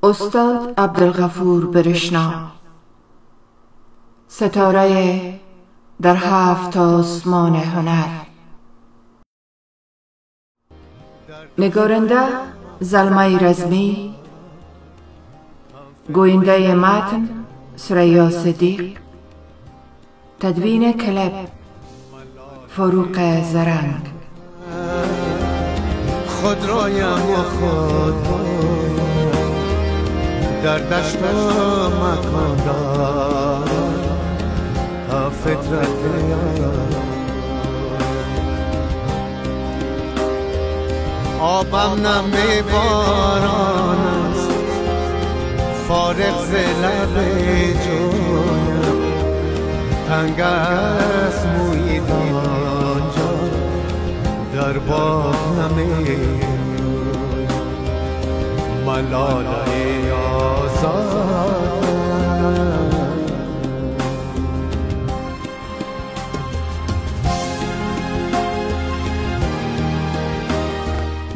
استاد عبدالغفور برشنا، ستاره در 7 آسمان هنر. نگارنده زلمه رزمی، گوینده متن ثریا صدیق، تدوین کلپ فاروق زرنگ. خود رایم و خود در دشت مکان دارم تا فطرت آبم نم باران است، فارغ ز لب جویم، تنگ است محیط آنجا در باغ نمی ملاله آزاد.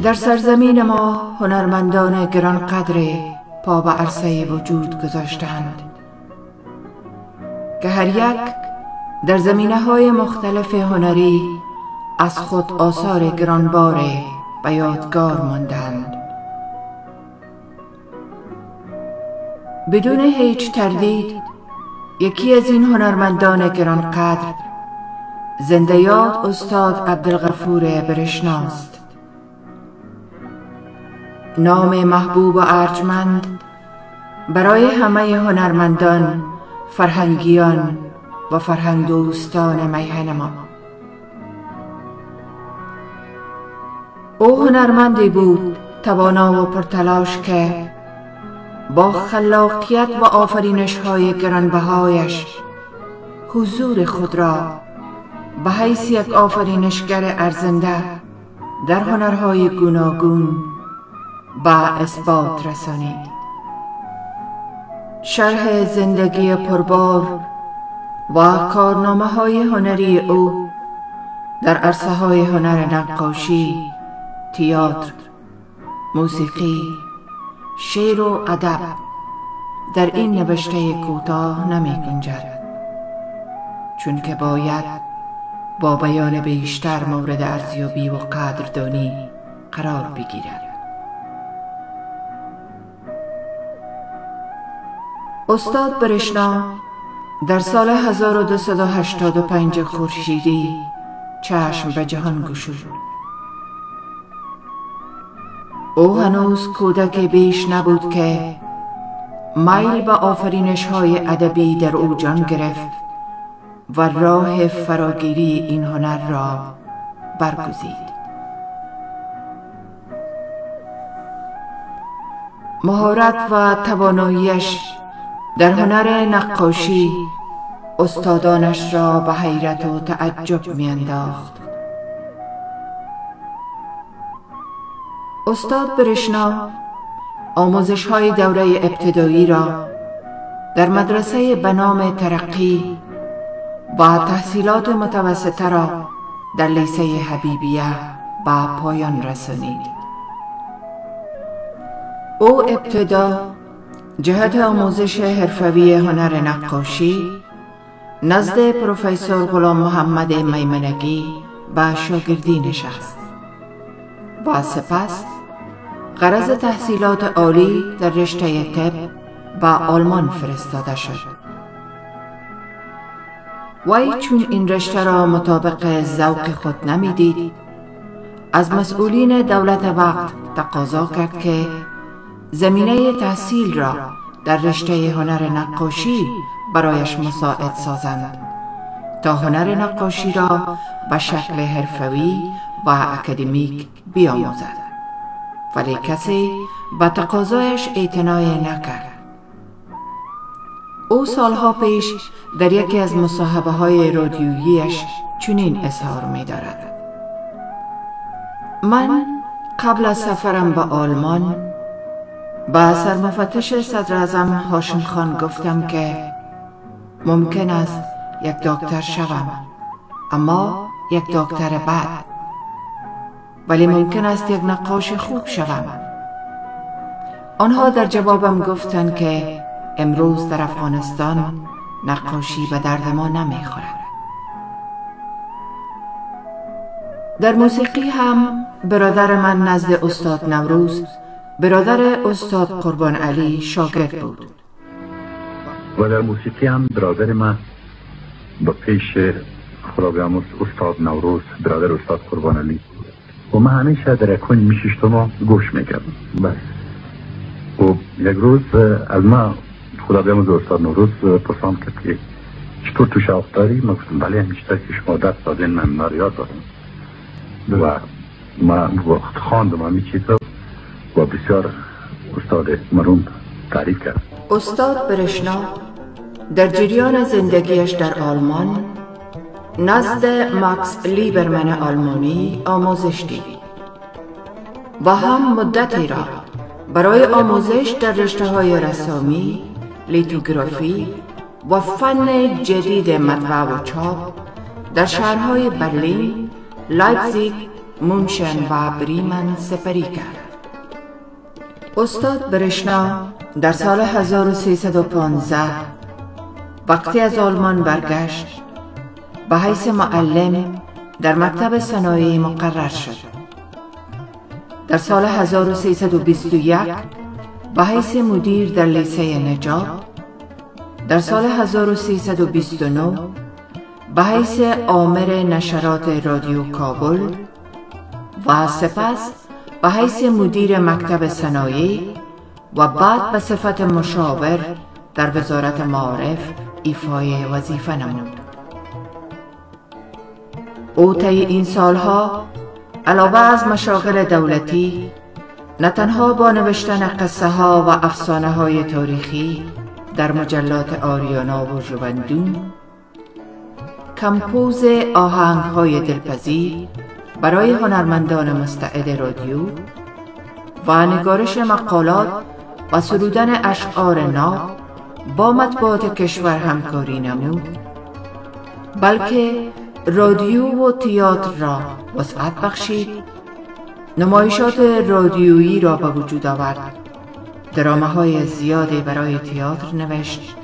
در سرزمین ما هنرمندان گرانقدر پا به عرصه وجود گذاشتند که هر یک در زمینه‌های مختلف هنری از خود آثار گرانبار به یادگار ماندند. بدون هیچ تردید یکی از این هنرمندان گرانقدر زنده یاد استاد عبدالغفور برشناست. نام محبوب و ارجمند برای همه هنرمندان، فرهنگیان و فرهنگ دوستان میهن ما. او هنرمندی بود توانا و پرتلاش که با خلاقیت و آفرینش‌های گرانبهایش حضور خود را به حیث یک آفرینشگر ارزنده در هنرهای گوناگون به اثبات رسانید. شرح زندگی پربار و کارنامه‌های هنری او در عرصه‌های هنر نقاشی، تئاتر، موسیقی، شعر و ادب در این نوشته کوتاه نمی گنجد، چون که باید با بیان بیشتر مورد ارزیابی و قدردانی قرار بگیرد. استاد برشنا در سال 1285 خورشیدی چشم به جهان گشود. او هنوز کودک بیش نبود که میل به آفرینش‌های ادبی در او جان گرفت و راه فراگیری این هنر را برگزید. مهارت و تواناییش در هنر نقاشی استادانش را به حیرت و تعجب می‌انداخت. استاد برشنا آموزش‌های دوره ابتدایی را در مدرسه به نام ترقی و تحصیلات متوسطه را در لیسه حبیبیه به پایان رسانید. او ابتدا جهت آموزش حرفوی هنر نقاشی نزد پروفسور غلام محمد میمنگی به شاگردی نشست و سپس غرض تحصیلات عالی در رشته طب به آلمان فرستاده شد. وی چون این رشته را مطابق ذوق خود نمیدید، از مسئولین دولت وقت تقاضا کرد که زمینه تحصیل را در رشته هنر نقاشی برایش مساعد سازند تا هنر نقاشی را به شکل حرفوی و اکادمیک بیاموزد، ولی کسی به تقاضایش اعتنای نکرد. او سالها پیش در یکی از مصاحبه‌های رادیوییش چنین اظهار می‌دارد: من قبل از سفرم به آلمان به سرمفتش صدر اعظم هاشم خان گفتم که ممکن است یک دکتر شوم، اما یک دکتر بد، ولی ممکن است یک نقاش خوب شوم. آنها در جوابم گفتند که امروز در افغانستان نقاشی به درد ما نمیخورد. در موسیقی هم برادر من نزد استاد نوروز، برادر استاد قربان علی، شاگرد بود. و در موسیقی هم برادر من با پیش خدا بیامرز استاد نوروز، برادر استاد قربان علی، و من همیشه در اکون میشیشتم گوش میکردم. بس و یک روز از من خدا بیامرز استاد نوروز پرسان کرد که چطور تو شوق داری؟ من گفتم بله همیشه که شما دست دادین من اینا رو یاد دارم و من وقت خواندم همین چیزا و بسیار استاد مرحوم تعریف کرد. استاد برشنا در جریان زندگیش در آلمان نزد ماکس لیبرمن آلمانی آموزش دید و هم مدتی را برای آموزش در رشته‌های رسامی، لیتوگرافی و فن جدید مطبع و چاپ در شهرهای برلین، لایپزیگ، مونشن و بریمن سپری کرد. استاد برشنا در سال 1315 وقتی از آلمان برگشت به حیث معلم در مکتب صنایع مقرر شد. در سال 1321 به حیث مدیر در لیسه نجات، در سال 1329 به حیث آمر نشرات رادیو کابل و سپس به حیث مدیر مکتب صنایع و بعد به صفت مشاور در وزارت معارف ایفای وظیفه نمود. او طی این سالها علاوه از مشاغل دولتی نه تنها با نوشتن قصه ها و افسانه های تاریخی در مجلات آریانا و ژوندون، کمپوز آهنگ های دلپذیر برای هنرمندان مستعد رادیو و نگارش مقالات و سرودن اشعار ناب با مطبوعات کشور همکاری نمود، بلکه رادیو و تئاتر را وسعت بخشید، نمایشات رادیویی را به وجود آورد، درامه‌های زیادی برای تئاتر نوشت،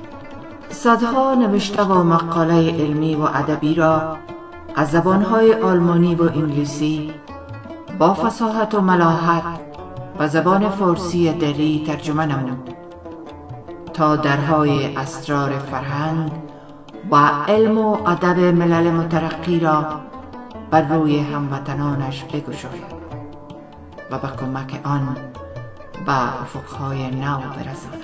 صدها نوشته و مقاله علمی و ادبی را از زبانهای آلمانی و انگلیسی با فصاحت و ملاحت و زبان فارسی دری ترجمه نمود تا درهای اسرار فرهنگ و علم و ادب ملل مترقی را بر روی هموطنانش بگشاید و به کمک آن به افقهای نو برساند.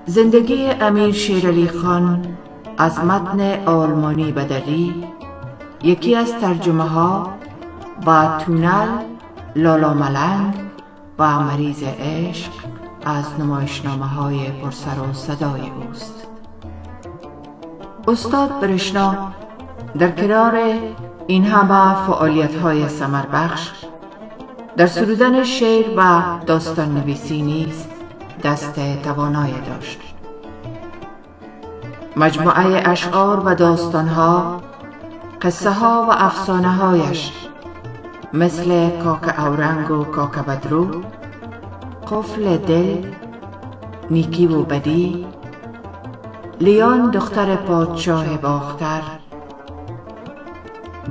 زندگی امیر شیرعلی خان از متن آلمانی به دری یکی از ترجمه ها و تونل، لالا ملنگ و مریض عشق از نمایشنامه های پرسر و صدای اوست. استاد برشنا در کنار این همه فعالیت های ثمر بخش در سرودن شعر و داستان نویسی نیز دست توانایی داشت. مجموعه اشعار و داستانها، قصه ها و افسانه هایش مثل کاک اورنگ و کاک بدرو، قفل دل، نیکی و بدی، لیان دختر پادشاه باختر،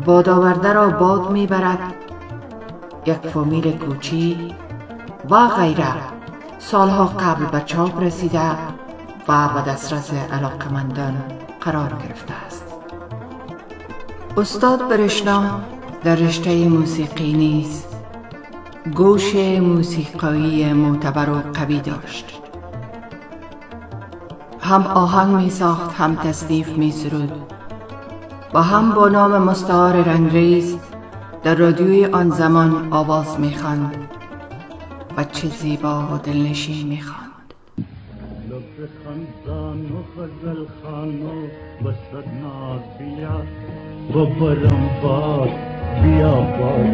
باد آورده را باد میبرد، یک فامیل کوچی و غیره سالها قبل به چاپ رسیده و به دسترس علاقمندان قرار گرفته است. استاد برشنا در رشته موسیقی نیز گوش موسیقایی معتبر و قوی داشت. هم آهنگ می ساخت، هم تصنیف می سرود و هم با نام مستعار رنگریز در رادیوی آن زمان آواز می خواند و چه زیبا و دلنشین می خواند. لب خندان و غزل خان و بسد ناز بیا و برم باد بیا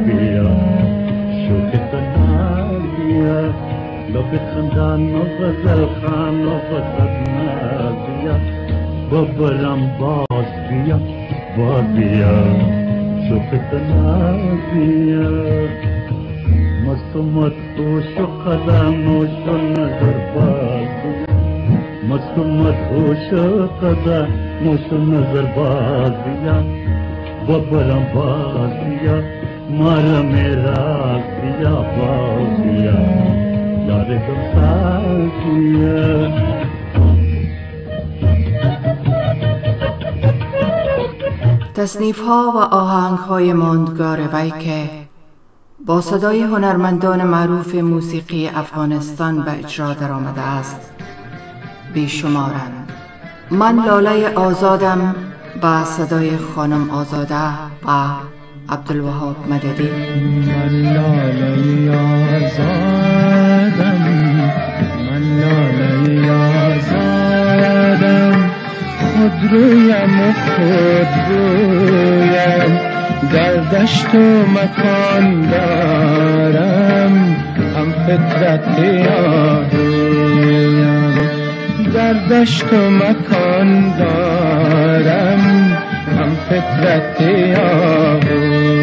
بیا شوق تنها بیا لب خندان و غزل خان و بسد ناز بیا و برم باز بیا بیا شوق تنها بیا مصمت ہوش و خاموش و نظر باز مصمت ہوش و خاموش و نظر بازیا ببرم بازیا مارا میرا دیا بازیا یار دم سازیا تصنیف ها و آهنگ های ماندگار وی که با صدای هنرمندان معروف موسیقی افغانستان به اجرا در آمده است بیشمارند. من لاله آزادم با صدای خانم آزاده و عبدالوهاب مددی. من لاله آزادم من لاله آزادم خودرویم و خودرویم در دشت و مکان دارم هم فطرت آرویم در دشت و مکان دارم هم فطرت آرویم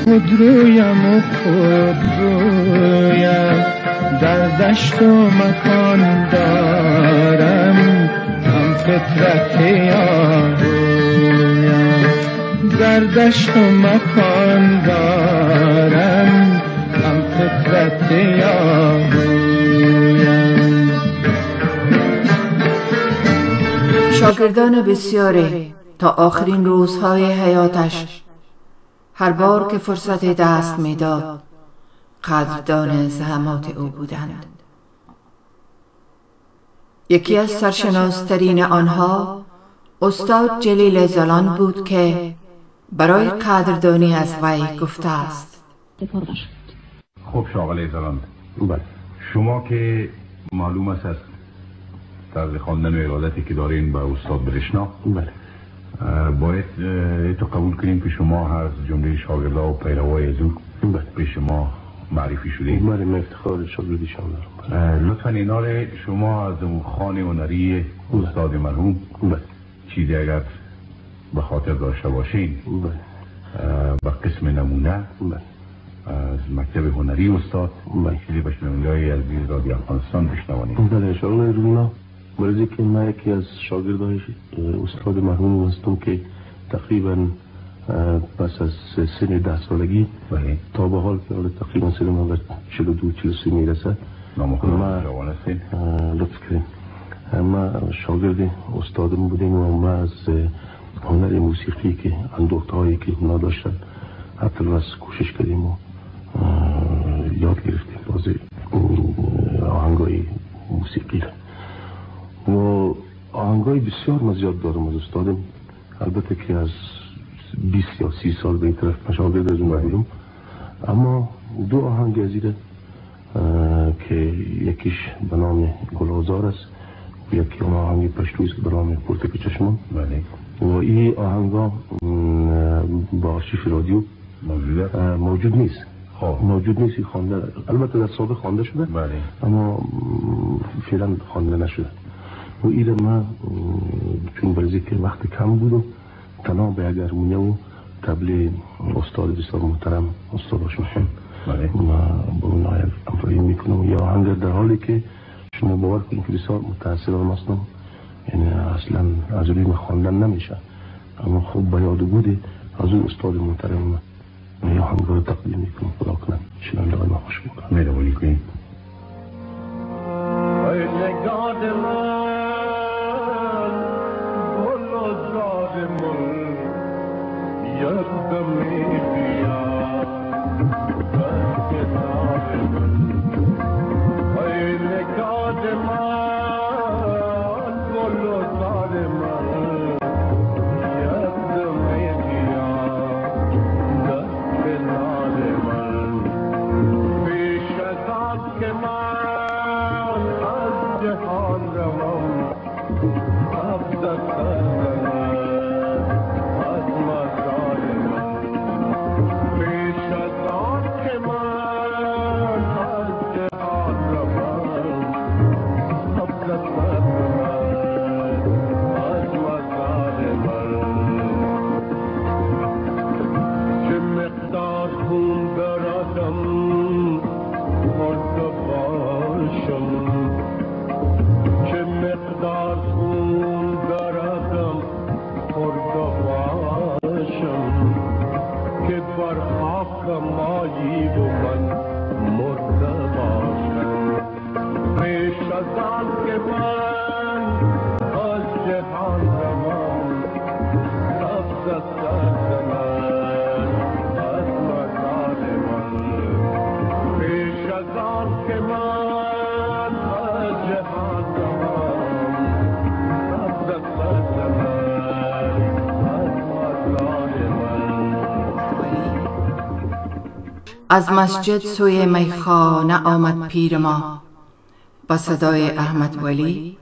خودرویم و خودرویم در دشت و مکان دارم هم فطرت آرویم در دشت و مکان دارم هم فطرت آرویم. شاگردان بسیاری تا آخرین روزهای حیاتش هر بار که فرصت دست میداد قدردان زحمات او بودند. یکی از سرشناسترین آنها استاد جلیل زلان بود که برای قدردانی از وی گفته است. خب شاغل زلان، شما که معلوم است از طرز خواندن و ارادتی که دارین به استاد برشنا، باید تو قبول کنیم که شما از جمله شاگردها و پیروای از او به شما معرفی شدید. من افتخار شاگردی شما دارم. لطفا اینا رو شما از خانه هنری استاد مرحوم چیزی اگر به خاطر داشته باشین به قسم نمونه از مکتب هنری استاد چیزی به شنونده‌های عزیز رادیو افغانستان بشنوانید. بله شاگرد رونا، برای که من یکی از شاگردای استاد مرحوم هستم که تقریبا پس از سن 10 سالگی تا به حال که تقریبا سن من به 42-43 میرسه. ما جوان هستین؟ لطف کنید. ما شاگرد استادم بودیم و ما از هنر موسیقی که اندوختهایی که اونا داشتن حتی رو از کوشش کردیم و یاد گرفتیم بازی آهنگای موسیقی و آهنگای بسیار مزیاد دارم از استادم. البته که از 20 یا 30 سال به این طرف مشاگرد از اون بودم، اما دو آهنگ ازیده که یکیش به نام گلازار است و یکی اون آهنگ پشتویست به نام پرتک چشمان و این آهنگا با آرشیف رادیو موجود نیست. موجود نیست خوانده، البته در سابق خوانده شده اما فعلا خوانده نشده و این ما چون برزی که وقت کم بود و تنها به یک هرمونیه و تبل استاد بسیار محترم استاد هاشم ما با اون همراهی میکنم. یا آهنگ در حالی که شما باور کنید که بسیار متاثرم هستم، یعنی اصلا از روی من خواندن نمیشه اما خوب به یاد بوده از اون استاد محترم یا آهنگ رو تقدیم میکنم. خدا کنم شنونده های ما خوش میکنم. مهربانی کنید. ای زان که من از جهان روم قبض از سلطنت از مزار من پیش از آن که من از جهان روم قبض از سلطنت از مزار من چه مقدار خون دردم مرده باشم چه مقدار خون دردم مرده باشم که بر خاک مایی و من مرده باشم پیش از آن که من از جهان روم قبض از سلطنت از مزار من پیش از آن که من از جهان روم قبض از سلطنت از مزار من از مسجد سوی میخانه آمد پیر ما با صدای احمد ولی.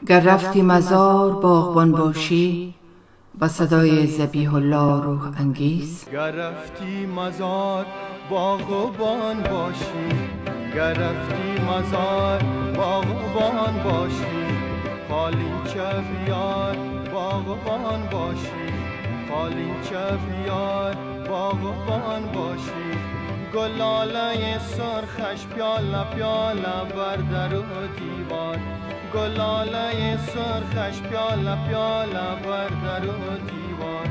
گر رفتی مزار باغبان باشی با صدای ذبیح الله روح انگیز. گر رفتی مزار باغبان باشی گر رفتی مزار باغبان باشی قالیچه بیار باغبان باشی قالیچه بیار باغبان باشی گلاله سرخش پیاله پیاله بر در و دیوار گلاله سرخش پیاله پیاله بر در و دیوار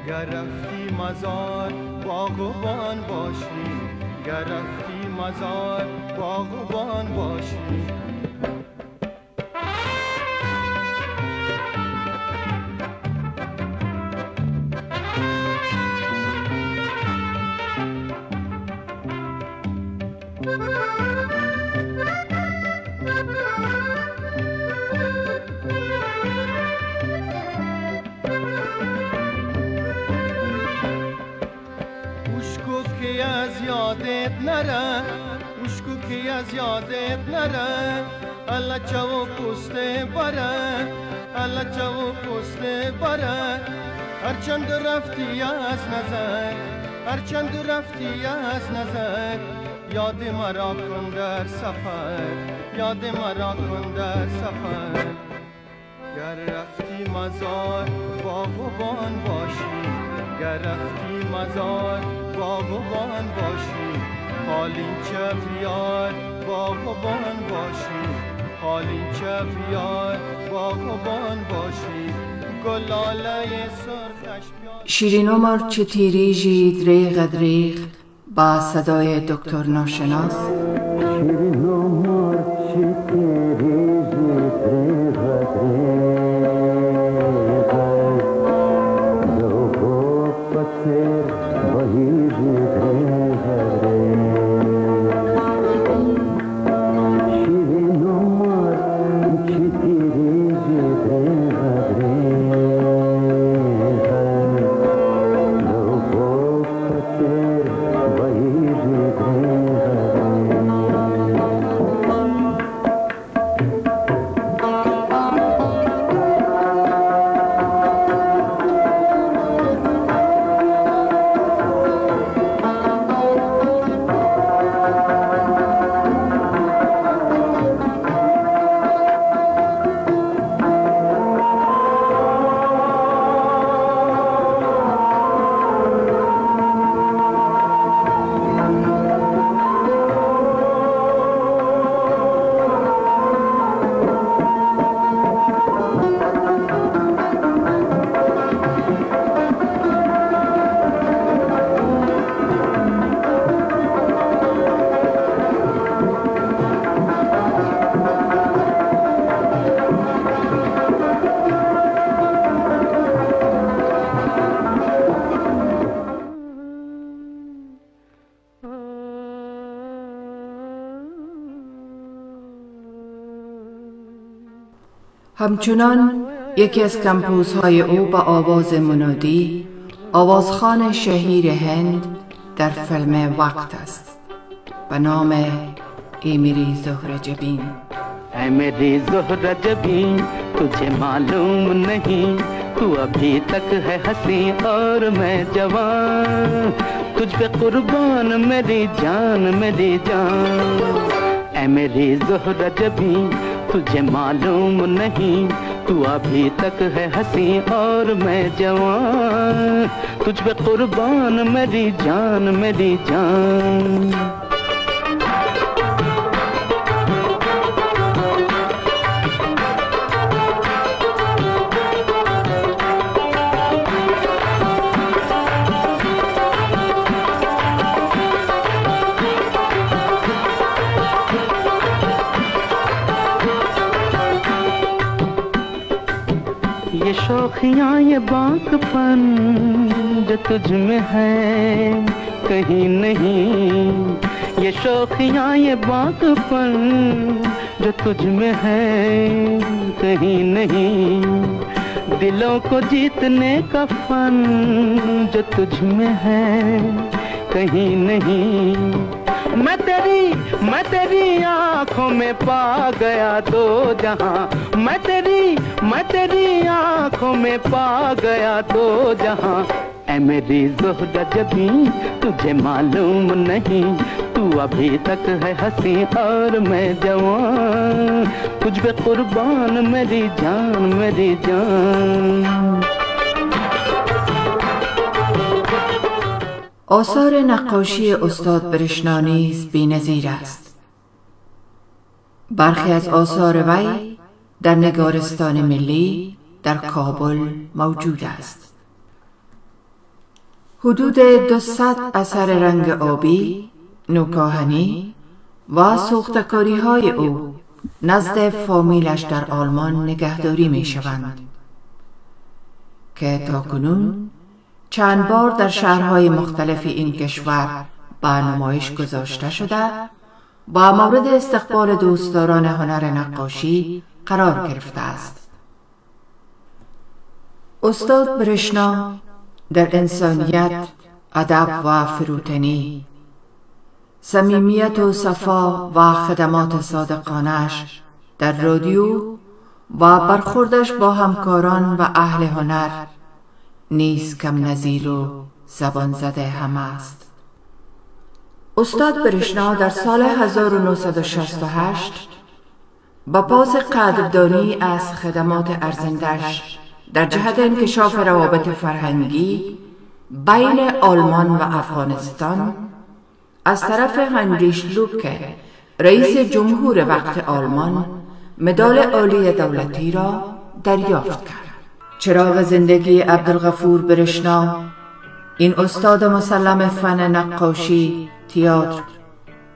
گر رفتی مزار باغبان باشی گر رفتی مزار باغبان باشی اشکو که از یادت نره، اشکو که از یادت نره، الا چاو پسته بره، الا چاو پسته بره. هرچند رفتی از نظر، هرچند رفتی از نظر، یاد مرا کن در سفر، یاد مرا کن در سفر. گر رفتی مزار باغبان باشی، گر رفتی مزار باغبان باشی، حالیچه بیار باغبان باشی، حالیچه بیار باغبان باشی. گلاله سرخش بیار. شیرین عمر چه تیریجی دریغ دریغ با صدای دکتر ناشناس. شیرین عمر چه تیریجی دریغ دریغ، دو پسر بهیجی دریغ دریغ. شیرین عمر چه تیریجی دریغ دریغ، دو پسر بهیجی دریغ دریغ. همچنان یکی از کمپوزهای او با آواز منادی آوازخوان شهیر هند در فیلم وقت است به نام ای میری زهره جبین. ऐ मेरी ज़ोहरा जबीं तुझे मालूम नहीं, तू अभी तक है हंसी और मैं जवान, तुझ पे कुर्बान मेरी जान मेरी जान. ऐ मेरी ज़ोहरा जबीं तुझे मालूम नहीं, तू अभी तक है हंसी और मैं जवान, तुझ पे कुर्बान मेरी जान मेरी जान. ये शौखियाँ ये बांकपन जो तुझ में है कहीं नहीं, ये शौखियाँ ये बांकपन जो तुझ में है कहीं नहीं, दिलों को जीतने का फन जो तुझ में है कहीं नहीं. मैं तेरी आँखों में पा गया दो जहां, मैं तेरी आँखों में पा गया दो जहां. ऐ मेरी ज़ोहरा जबीं तुझे मालूम नहीं, तू अभी तक है हंसी और मैं जवान, तुझ पे कुर्बान मेरी जान मेरी जान. آثار نقاشی استاد برشنا نیز بی‌نظیر است. برخی از آثار وی در نگارستان ملی در کابل موجود است. حدود 200 اثر رنگ آبی، نوکاهنی و سوختکاری‌های او نزد فامیلش در آلمان نگهداری می‌شوند که تاکنون چند بار در شهرهای مختلف این کشور به نمایش گذاشته شده و مورد استقبال دوستداران هنر نقاشی قرار گرفته است. استاد برشنا در انسانیت، ادب و فروتنی، صمیمیت و صفا و خدمات صادقانش در رادیو و برخوردش با همکاران و اهل هنر نیز کم نظیر و زبان زده هم است. استاد برشنا در سال 1968 با پاس قدردانی از خدمات ارزندش در جهت انکشاف روابط فرهنگی بین آلمان و افغانستان از طرف هنریش لوبکه رئیس جمهور وقت آلمان مدال عالی دولتی را دریافت کرد. چراغ زندگی عبدالغفور برشنا، این استاد مسلم فن نقاشی، تئاتر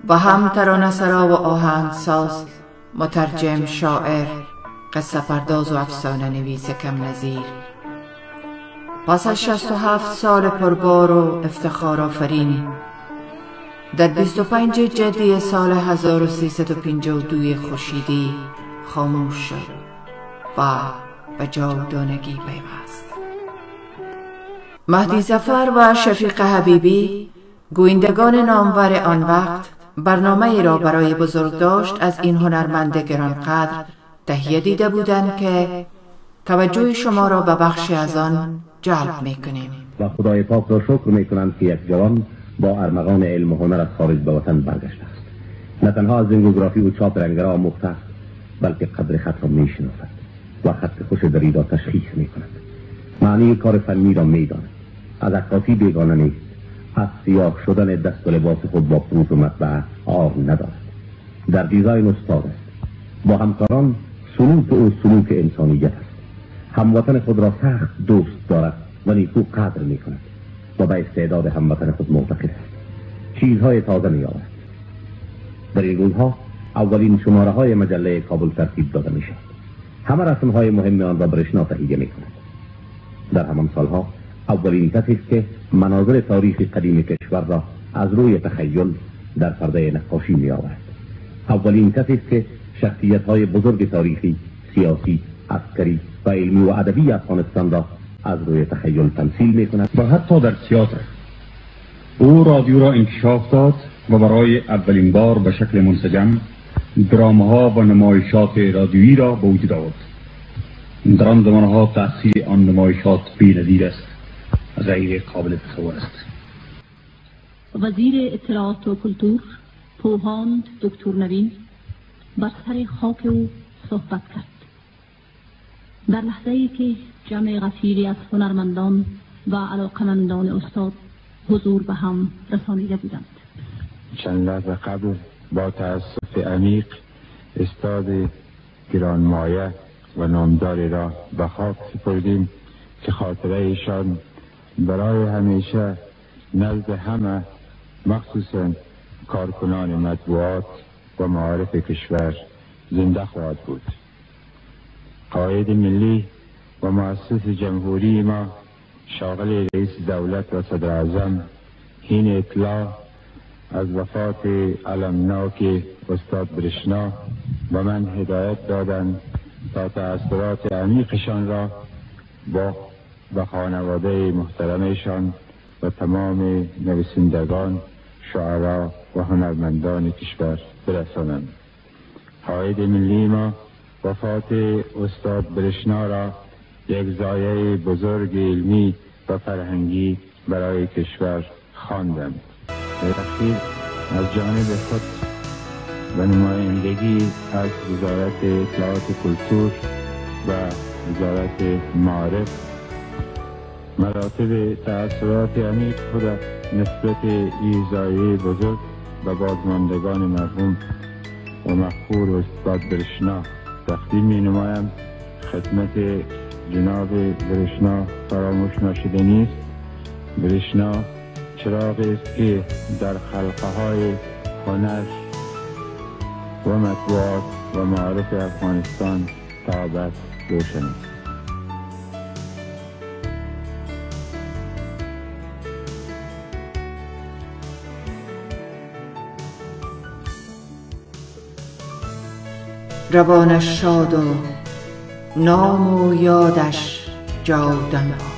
و هم ترانه‌سرا و آهنگساز، مترجم، شاعر، قصه پرداز و افسانه نویس کم نظیر، پس از 67 سال پربار و افتخار آفرین در 25 جدی سال 1352 خورشیدی خاموش شد و به جاودانگی پیوست. مهدی ظفر و شفیق حبیبی، گویندگان نامور آن وقت، برنامه را برای بزرگداشت از این هنرمند گرانقدر تهیه دیده بودند که توجه شما را به بخشی از آن جلب می‌کنیم. و خدای پاک را شکر می‌کنند که یک جوان با ارمغان علم و هنر از خارج به وطن برگشته است. نه تنها از زنگوگرافی و چاپ رنگرا آموخته است، بلکه قدر خط را می‌شناسد و خط خوش دری را تشخیص می‌کند. معنی کار فنی را می‌داند. از عکاسی بیگانه نیست. از سیاه شدن دست و لباس خود با فروش و مطبعه عار ندارد. در دیزاین استاد است. با همکاران سلوک او سلوک انسانیت است. هموطن خود را سخت دوست دارد و نیکو قدر می‌کند و به استعداد هموطن خود معتقد است. چیزهای تازه می‌آورد. در این روزها اولین شماره‌های مجله کابل ترتیب داده می‌شود. همه رسم‌های مهم آن را برشنا تهیه می‌کند. در همان سالها اولین کسی است که مناظر تاریخی قدیم کشور را از روی تخیل در پرده نقاشی می‌آورد. اولین کسی است که شخصیت‌های بزرگ تاریخی، سیاسی، عسکری و علمی و ادبی افغانستان را از روی تخیل تمثیل می‌کند. و حتی در تئاتر او رادیو را انکشاف داد و برای اولین بار به شکل منسجم درام‌ها و نمایشات رادیویی را به وجود آورد. در آن زمانها تأثیر آن نمایشات بی‌نظیر است، غیر قابل تصور است. وزیر اطلاعات و کلتور پوهاند دکتر نوین بر سر خاک او صحبت کرد. در لحظه‌ای که جمع غفیری از هنرمندان و علاقمندان استاد حضور به هم رسانیده بودند. چند لحظه قبل با تأسف عمیق استاد گرانمایه و نامداری را به خاک سپردیم که خاطره ایشان برای همیشه نزد همه، مخصوصا کارکنان مطبوعات و معارف کشور، زنده خواهد بود. قائد ملی و مؤسس جمهوری ما، شاغل رئیس دولت و صدر اعظم، این اطلاع از وفات المناک استاد برشنا و من هدایت دادند تا تأثیرات عمیقشان را با خانواده محترمشان و تمام نویسندگان، شعرا و هنرمندان کشور برسانند. قائد ملی ما وفات استاد برشنا را یک ضایعه بزرگ علمی و فرهنگی برای کشور خواندند. اخیر از جانب خود و نمایندگی از وزارت اطلاعات کلتور و وزارت معارف مراتب تأثیرات عمیق خود نسبت این ضایعه بزرگ و بازماندگان مرحوم و مغفور استاد برشنا تقدیم می نمایم. خدمت جناب برشنا فراموش نشده نیست. برشنا چراغی است که در خلقه های هنر و مطبوعات و معارف افغانستان تا ابد روشن است. روانش شاد و نام و یادش جادم